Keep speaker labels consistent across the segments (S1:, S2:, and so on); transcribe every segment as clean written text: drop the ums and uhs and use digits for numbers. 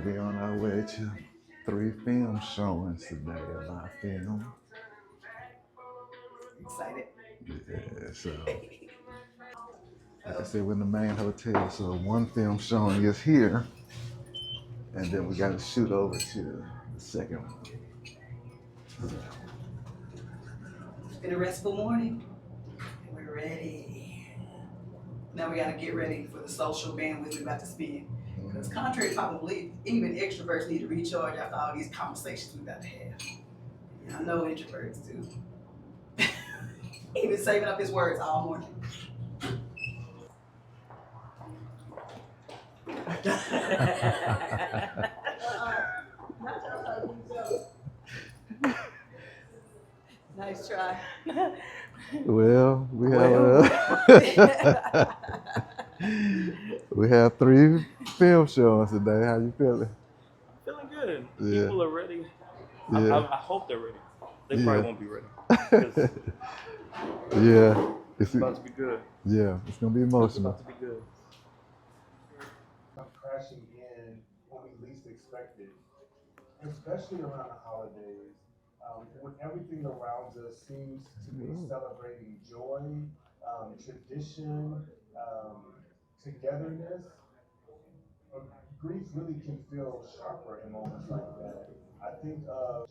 S1: be on our way to 3 film showings today of our film.
S2: Excited.
S1: Yeah, so like I said, we're in the main hotel, so 1 film showing is here, and then we got to shoot over to the second one.
S2: It's been a restful morning, and we're ready. Now we got to get ready for the social bandwidth we're about to spend. Because contrary to popular belief, even extroverts need to recharge after all these conversations we're about to have. And I know introverts do. He been saving up his words all morning. Nice try.
S1: Well, we have 3 film showings today. How you feeling?
S3: Feeling good.
S1: Yeah.
S3: People are ready.
S1: Yeah.
S3: I hope they're ready. They probably won't be ready.
S1: Yeah.
S3: It's about to be good.
S1: Yeah, it's gonna be
S3: It's
S1: emotional.
S3: about to be good.
S4: Crashing in when we least expected, especially around the holidays, when everything around us seems to be celebrating joy, tradition, togetherness. Grief really can feel sharper in moments like that. I think of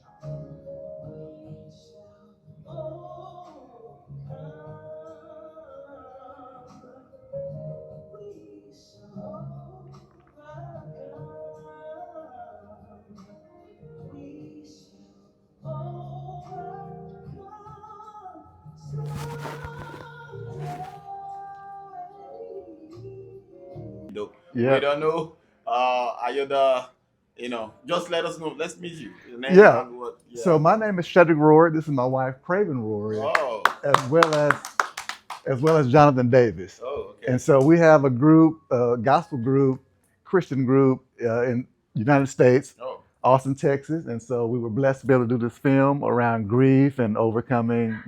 S1: Yeah.
S5: We don't know. Are you the, just let us know. Let's meet you. Your name
S1: Yeah.
S5: and what,
S1: So my name is Shedrick Rory. This is my wife, Craven Rory,
S5: Oh,
S1: as well as Jonathan Davis.
S5: oh, okay.
S1: And so we have a group, a gospel group, Christian group in United States,
S5: Oh,
S1: Austin, Texas. And so we were blessed to be able to do this film around grief and overcoming,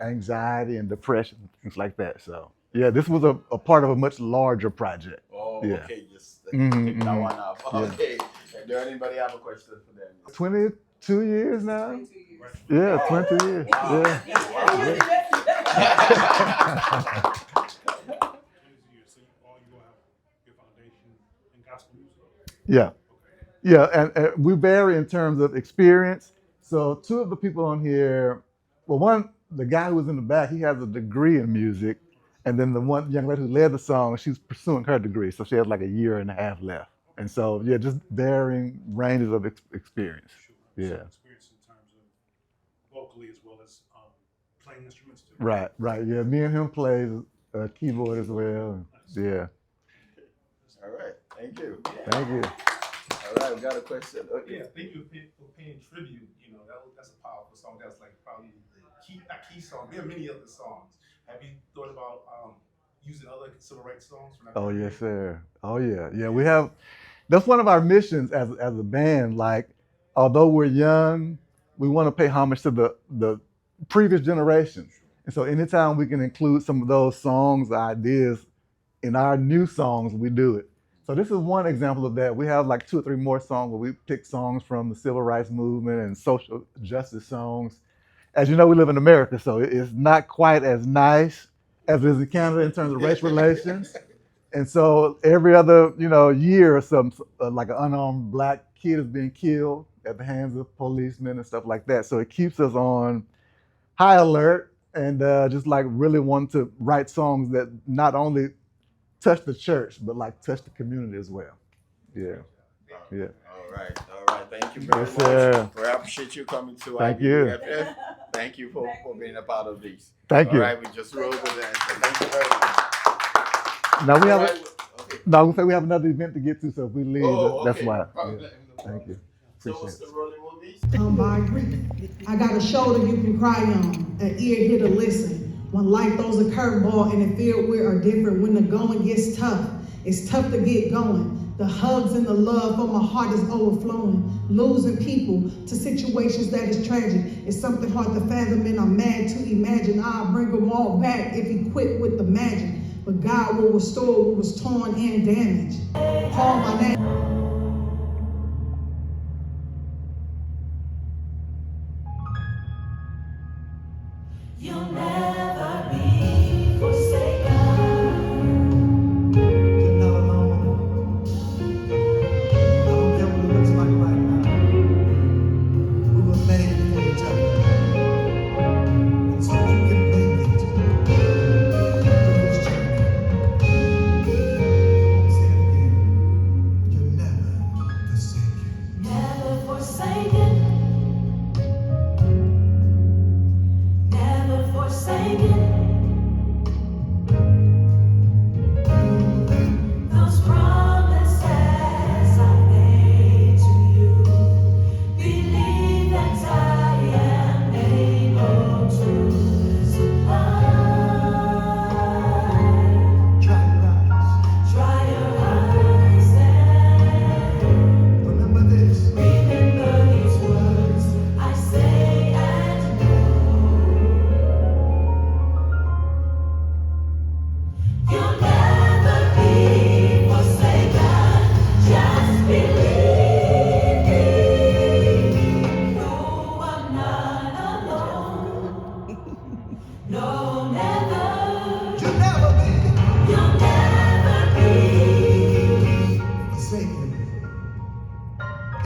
S1: anxiety and depression, things like that. So yeah, this was a part of a much larger project.
S5: oh,
S1: Yeah.
S5: okay. Just
S1: Mhm,
S5: take that
S1: mhm.
S5: one off.
S1: Yeah.
S5: Okay. Do anybody have a question for them?
S1: 22 years now?
S2: 22 years.
S1: Yeah, 22 years.
S5: Wow.
S1: Yeah.
S4: So all you have your foundation in gospel music.
S1: Yeah. Yeah, and we vary in terms of experience. So 2 of the people on here, well, one, the guy who was in the back, he has a degree in music. And then the one young lady who led the song, she's pursuing her degree. So she has like a year and a half left. And so, yeah, just varying ranges of experience. Yeah.
S4: So experience in terms of vocally as well as playing instruments too.
S1: Right. Yeah, me and him plays keyboard as well. Yeah.
S5: All right. Thank you.
S1: Thank you.
S5: All right. We got a question. Okay.
S4: Yeah, thank you for paying tribute. That's a powerful song. That's like probably a key song. We have many other songs. Have you thought about using other civil rights songs?
S1: Oh, yes, sir. Oh, yeah. Yeah, we have, that's one of our missions as a band. Like, although we're young, we want to pay homage to the previous generation. And so anytime we can include some of those songs, ideas in our new songs, we do it. So this is one example of that. We have like 2 or 3 more songs where we pick songs from the civil rights movement and social justice songs. As you know, we live in America, so it's not quite as nice as it is in Canada in terms of race relations. And so every other, year or something, like an unarmed black kid is being killed at the hands of policemen and stuff like that. So it keeps us on high alert and just like really want to write songs that not only touch the church, but like touch the community as well. Yeah. Yeah.
S5: All right. Thank you very
S1: Yes, sir.
S5: much. We appreciate you coming to
S1: Thank you.
S5: IBUFF. Thank you for being a part of this.
S1: Thank you.
S5: All right, we just rolled with that. So thank you very much.
S1: Now we have,
S5: All right, okay.
S1: no, I was gonna say we have another event to get to, so if we leave,
S5: Oh,
S1: that's
S5: okay.
S1: why.
S5: Probably
S1: Yeah.
S5: let me know.
S1: Thank you.
S5: So
S1: Appreciate
S5: what's
S1: it.
S5: the rolling movies?
S6: By grief. I got a shoulder you can cry on, an ear here to listen. When life throws a curveball and the field we are different, when the going gets tough, it's tough to get going. The hugs and the love for my heart is overflowing. Losing people to situations that is tragic. It's something hard to fathom and I'm mad to imagine. I'll bring them all back if he quit with the magic. But God will restore what was torn and damaged. Call my name.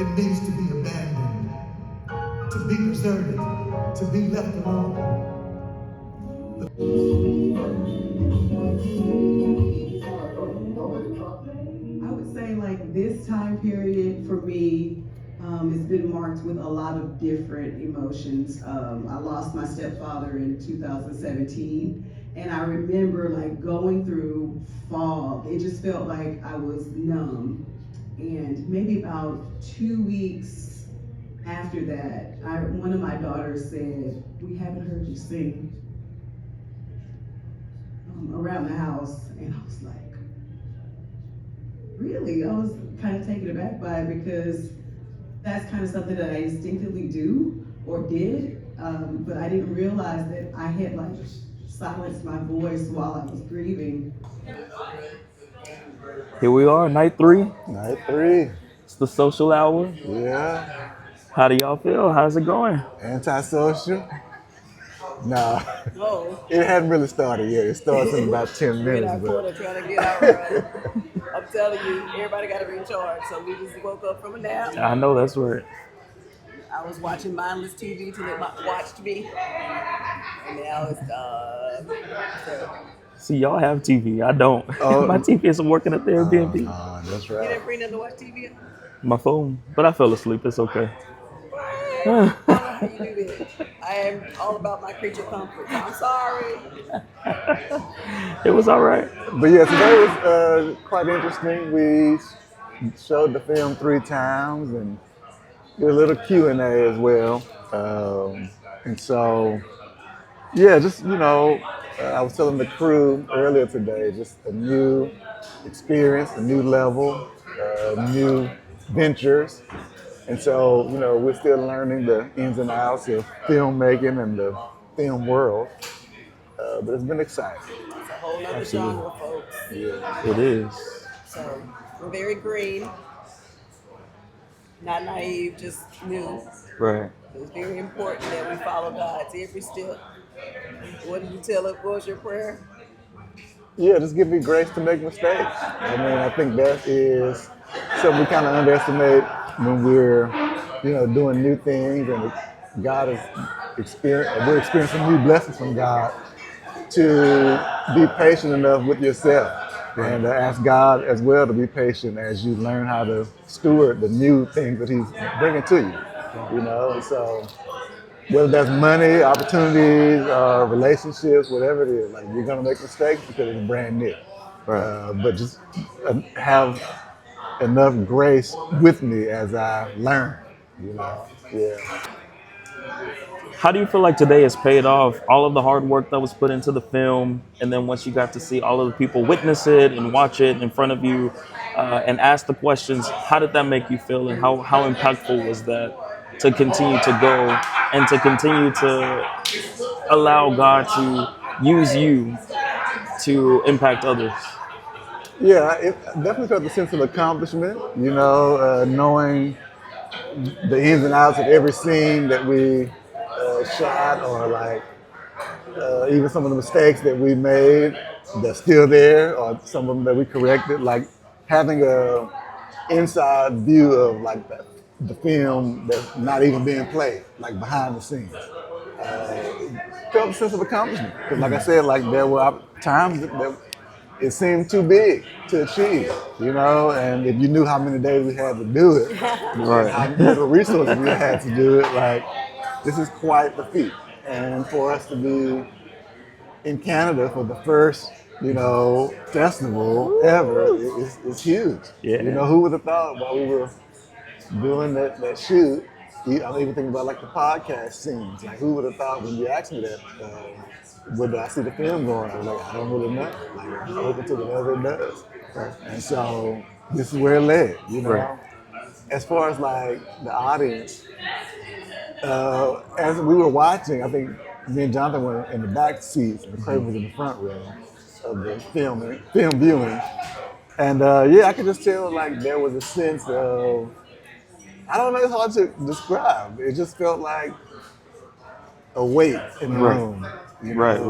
S6: it means to be abandoned, to be deserted, to be left alone.
S2: I would say like this time period for me has been marked with a lot of different emotions. I lost my stepfather in 2017, and I remember like going through fog. It just felt like I was numb. And maybe about 2 weeks after that, one of my daughters said, "We haven't heard you sing," around the house, and I was like, really? I was kind of taken aback by it because that's kind of something that I instinctively do or did, but I didn't realize that I had like silenced my voice while I was grieving.
S3: Here we are, night 3.
S1: Night 3.
S3: It's the social hour.
S1: Yeah.
S3: How do y'all feel? How's it going?
S1: Antisocial? Nah.
S2: Oh,
S1: It hadn't really started yet. It starts in about 10
S2: we're in
S1: minutes.
S2: our
S1: But
S2: corner trying to get out, bro. I'm telling you, everybody got to recharge. So we just woke up from a nap.
S3: I know that's right.
S2: I was watching mindless TV till it watched me, and now it's so.
S3: See, y'all have TV. I don't.
S1: Oh.
S3: My TV isn't working at the Airbnb.
S1: that's
S2: You
S1: right.
S2: didn't bring nothing to watch TV?
S3: My phone. But I fell asleep. It's okay.
S2: I don't know how you do this. I am all about my creature comforts. I'm sorry.
S3: It was all right.
S1: But yeah, today was quite interesting. We showed the film 3 times and did a little Q&A as well. And so, yeah, just, I was telling the crew earlier today, just a new experience, a new level, new ventures. And so, we're still learning the ins and outs of filmmaking and the film world. But it's been exciting.
S2: It's a whole other genre, folks.
S1: Yeah.
S3: It is.
S2: So we're very green, not naive, just new.
S3: Right.
S2: It's very important that we follow God's every step. What did you tell us? What was your prayer?
S1: Yeah, just give me grace to make mistakes. I mean, I think that is something we kind of underestimate when we're, doing new things, and God is we're experiencing new blessings from God, to be patient enough with yourself and to ask God as well to be patient as you learn how to steward the new things that He's bringing to you. And so whether that's money, opportunities, relationships, whatever it is, like you're gonna make mistakes because it's brand new.
S3: Right.
S1: But just have enough grace with me as I learn. Yeah.
S3: How do you feel like today has paid off all of the hard work that was put into the film, and then once you got to see all of the people witness it and watch it in front of you and ask the questions, how did that make you feel, and how impactful was that to continue to go and to continue to allow God to use you to impact others?
S1: Yeah, it definitely felt a sense of accomplishment, knowing the ins and outs of every scene that we shot, or like even some of the mistakes that we made that's still there, or some of them that we corrected, like having a inside view of like the film that's not even being played, like behind the scenes. Felt a sense of accomplishment. Because like I said, like there were times that it seemed too big to achieve, and if you knew how many days we had to do it,
S3: Right.
S1: how little resources we had to do it, like this is quite the feat. And for us to be in Canada for the first, festival ever is huge.
S3: Yeah.
S1: Who would have thought while we were doing that shoot, I'm even thinking about like the podcast scenes. Like who would have thought when you asked me that, would I see the film going? I was like, I don't really know. Like I'm open to whatever it does.
S3: Right.
S1: And so this is where it led,
S3: Right.
S1: As far as like the audience, as we were watching, I think me and Jonathan were in the back seats and Craig was in the front row of the film viewing. And I could just tell like there was a sense of, I don't know, it's hard to describe. It just felt like a weight in the
S3: Right.
S1: room.
S3: Right.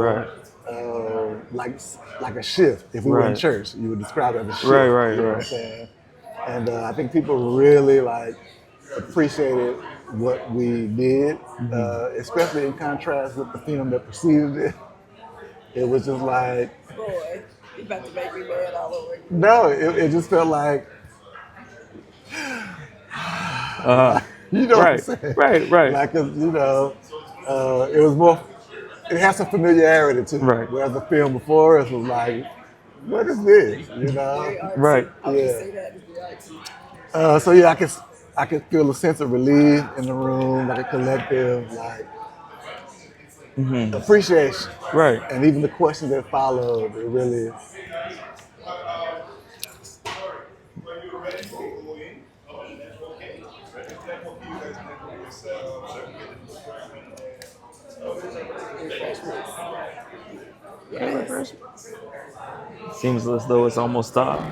S1: Like a shift. If we were in
S3: Right.
S1: church, you would describe it as a shift.
S3: Right.
S1: You know what I'm saying? And I think people really like appreciated what we did, especially in contrast with the film that preceded it. It was just like,
S2: Boy, you about to make me mad all over again.
S1: no, it just felt like, you know what I'm
S3: Right,
S1: saying?
S3: right.
S1: Like, you know, it was more, it has some familiarity to it.
S3: Right.
S1: Whereas the film before us was like, what is this? You know?
S2: Very artsy.
S3: Right.
S2: I would just
S1: Yeah.
S2: say that is very artsy.
S1: So yeah, I could feel a sense of relief in the room, like a collective, like appreciation.
S3: Right.
S1: And even the questions that followed, it really.
S2: Yes.
S3: Seems as though it's almost stopped.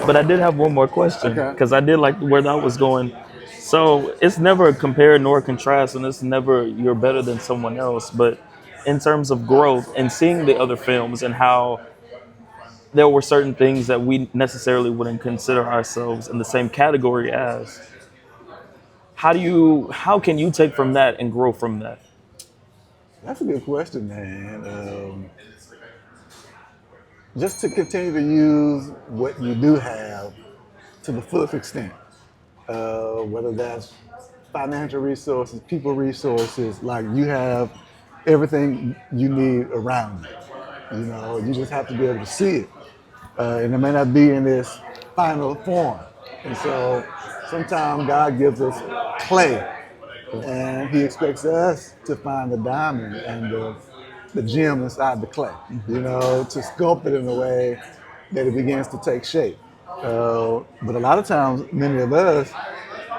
S3: But I did have one more question
S1: Okay.
S3: because I did like where that was going. So it's never a compare nor contrast, and it's never you're better than someone else. But in terms of growth and seeing the other films and how there were certain things that we necessarily wouldn't consider ourselves in the same category as, how can you take from that and grow from that?
S1: That's a good question, man. Just to continue to use what you do have to the fullest extent, whether that's financial resources, people resources, like you have everything you need around you. You know, you just have to be able to see it. And it may not be in this final form. And so sometimes God gives us clay and he expects us to find the diamond and the gem inside the clay, you know, to sculpt it in a way that it begins to take shape. But a lot of times, many of us,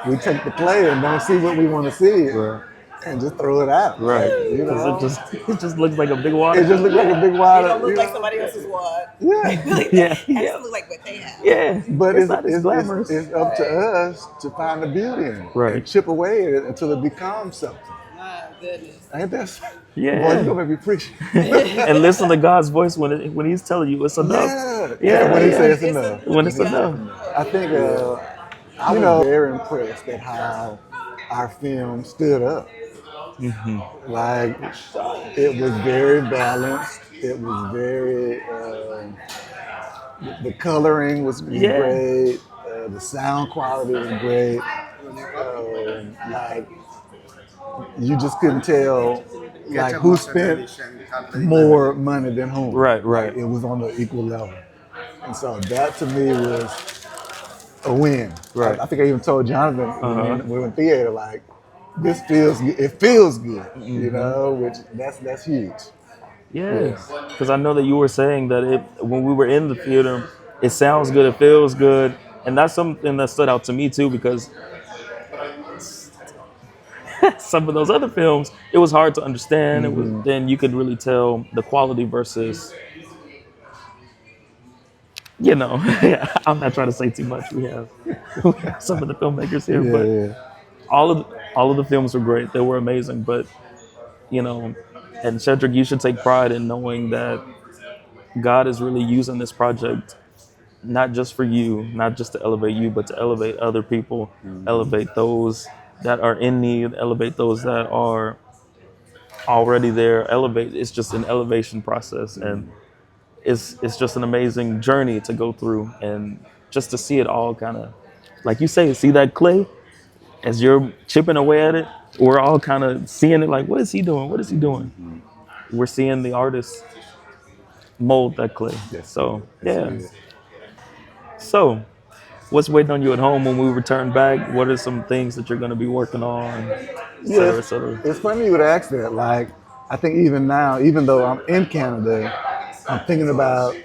S1: we take the clay and don't see what we want to see
S3: Right.
S1: and just throw it out.
S3: Right.
S1: Like, you know,
S3: Because it just looks like a big water.
S1: it just looks like a big
S2: It
S1: water.
S2: don't look
S1: you
S2: like
S1: know?
S2: somebody else's wad.
S1: Yeah.
S3: Yeah.
S2: It
S3: Yeah.
S2: doesn't look like what they have.
S3: Yeah.
S1: But
S3: it's not as glamorous.
S1: it's up to us to find the beauty in it
S3: Right.
S1: and chip away at it until it becomes something.
S2: My goodness.
S1: Ain't that?
S3: Yeah.
S1: Boy, you gonna make me preach.
S3: And listen to God's voice when He's telling you it's enough.
S1: Yeah. When he
S3: yeah.
S1: says it's enough.
S3: When it's enough.
S1: I think I was very impressed at how our film stood up. Like it was very balanced. It was very. The coloring was
S3: Yeah.
S1: great. The sound quality was great. Like you just couldn't tell like who spent more money than whom.
S3: Right, right.
S1: Like, it was on the equal level, and so that to me was a win.
S3: Right.
S1: I think I even told Jonathan when we were in theater, like this feels good. It feels good, you know, which that's huge.
S3: Yes, because I know that you were saying that when we were in the theater, it sounds good, it feels good, and that's something that stood out to me too. Because some of those other films, it was hard to understand. It was then you could really tell the quality versus, you know. I'm not trying to say too much. We have some of the filmmakers here, but all of the films were great. They were amazing, but you know. And Cedric, you should take pride in knowing that God is really using this project, not just for you, not just to elevate you, but to elevate other people, elevate those that are in need, elevate those that are already there, elevate. It's just an elevation process. And it's just an amazing journey to go through and just to see it all kind of, like you say, see that clay as you're chipping away at it. We're all kind of seeing it like, what is he doing? What is he doing? We're seeing the artist mold that clay.
S1: Yes.
S3: So, yeah. So, what's waiting on you at home when we return back? What are some things that you're going to be working on? Et cetera, et cetera.
S1: It's funny you would ask that. Like, I think even now, even though I'm in Canada, I'm thinking about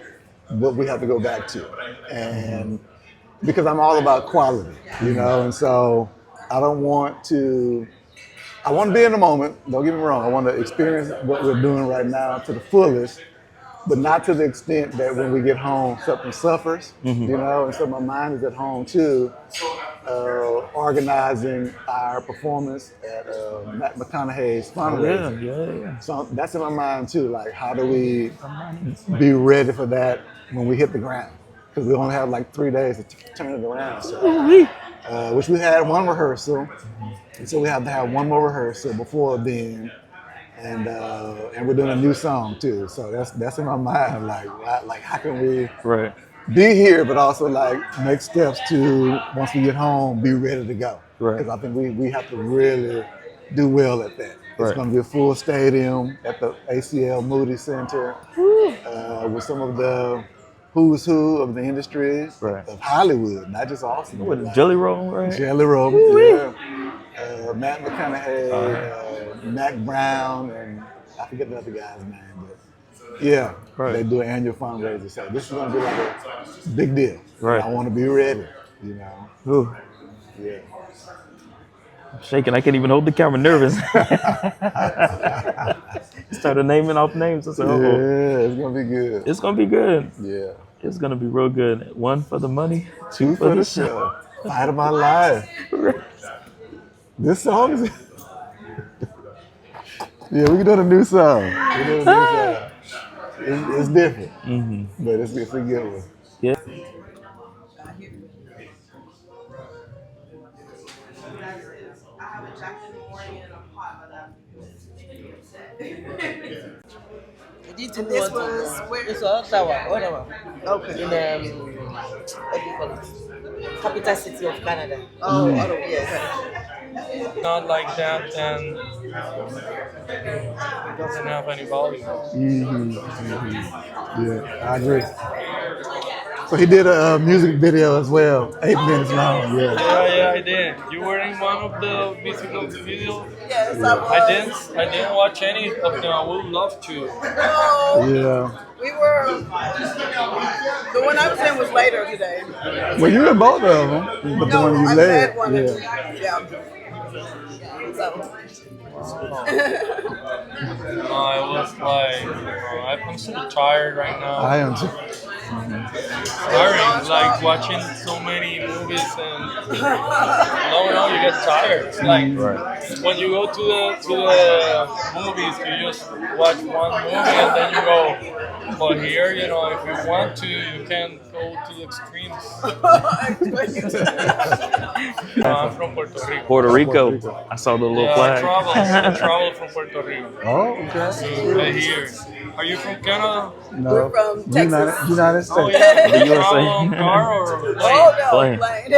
S1: what we have to go back to. And because I'm all about quality, you know, and so I want to be in the moment, don't get me wrong. I want to experience what we're doing right now to the fullest, but not to the extent that when we get home, something suffers, you know, and so my mind is at home too, organizing our performance at Matt McConaughey's fundraiser.
S3: Yeah.
S1: So that's in my mind too, like how do we be ready for that when we hit the ground? Because we only have like 3 days to turn it around. So which we had one rehearsal, and so we have to have one more rehearsal before then, and we're doing a new song too. So that's in my mind. Like how can we
S3: Right.
S1: be here, but also like make steps to once we get home, be ready to go.
S3: Right.
S1: Because I think we have to really do well at that. It's
S3: Right.
S1: going to be a full stadium at the ACL Moody Center with some of the who's who of the industry
S3: Right.
S1: of Hollywood, not just Austin.
S3: What, Jelly Roll, right?
S1: Jelly Roll, yeah. Matt McConaughey,
S3: Uh-huh.
S1: Mac Brown, and I forget the other guy's name, but yeah,
S3: Right.
S1: they do an annual fundraiser. So this is going to be like a big deal.
S3: Right.
S1: I want to be ready, you know.
S3: Ooh,
S1: Yeah.
S3: I'm shaking. I can't even hold the camera. Nervous. Started naming off names. I said,
S1: Yeah,
S3: oh,
S1: it's going to be good.
S3: it's gonna be good.
S1: Yeah.
S3: It's gonna be real good. One for the money,
S1: Two for the show. Fight of my life. This song is. Yeah, we doing a new song. We're doing a new song. It's different,
S3: Mm-hmm.
S1: but it's a good one.
S3: Yeah.
S2: And this was where?
S7: It's Ottawa, Ottawa.
S2: Okay.
S7: In what do you call it? Capital city of Canada.
S2: Oh,
S1: Mm.
S2: Ottawa. Yes.
S8: Not like that, then it doesn't have any value.
S1: Yeah, I agree. So he did a music video as well, 8 minutes long. Yeah.
S8: Yeah, I did. You were in one of the musical videos.
S2: Yes, I was.
S8: I didn't watch any of them. I would love to.
S2: No,
S1: Yeah.
S2: we were. The one I was in was later today.
S1: Well, you in both of them, but the
S2: No,
S1: one you
S2: I
S1: led.
S2: had one.
S1: Yeah.
S2: Yeah. So.
S8: I was like, I'm so tired right now.
S1: I am too.
S8: Tiring, like watching so many movies and no, you get tired. It's like when you go to the movies, you just watch one movie and then you go. But here, if you want to, you can go to the extremes. I'm from Puerto Rico.
S3: Puerto Rico. I saw the little
S8: Yeah,
S3: flag.
S8: I travel from Puerto Rico.
S1: Oh, okay.
S8: Right here. Are you from Canada?
S1: No.
S2: We're from Texas.
S1: United States.
S8: Oh yeah.
S3: The
S8: Do you
S3: USA.
S8: travel on car or plane?
S2: Oh no,
S3: Plane.
S2: plane. I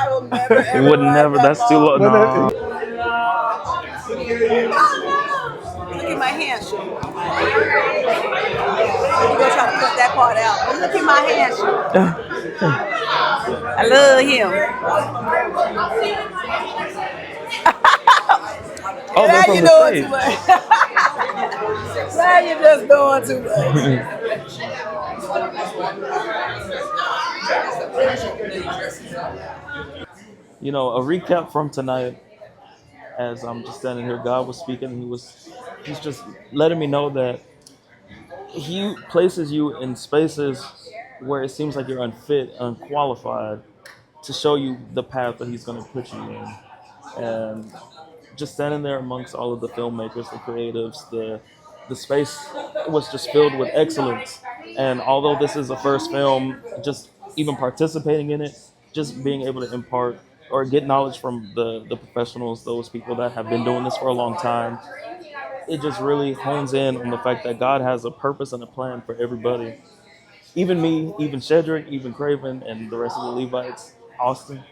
S2: will never
S3: You
S2: ever.
S3: would
S2: ride
S3: never.
S2: that
S3: That's too low.
S2: long.
S3: No.
S2: Look at my hand, Shu. You're gonna try to cut that part out. But look at my hand, Shu. I love him.
S3: Oh,
S2: Now
S3: they're from
S2: you're
S3: the
S2: doing too
S3: States.
S2: much. Now you're just doing too much.
S3: A recap from tonight. As I'm just standing here, God was speaking. He's just letting me know that He places you in spaces where it seems like you're unfit, unqualified, to show you the path that He's going to put you in. And just standing there amongst all of the filmmakers, the creatives, the space was just filled with excellence. And although this is a first film, just even participating in it, just being able to impart or get knowledge from the professionals, those people that have been doing this for a long time, it just really hones in on the fact that God has a purpose and a plan for everybody. Even me, even Shedrick, even Craven, and the rest of the Levites, Austin.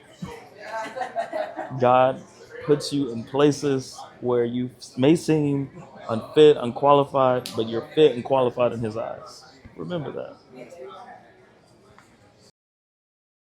S3: God puts you in places where you may seem unfit, unqualified, but you're fit and qualified in His eyes. Remember that.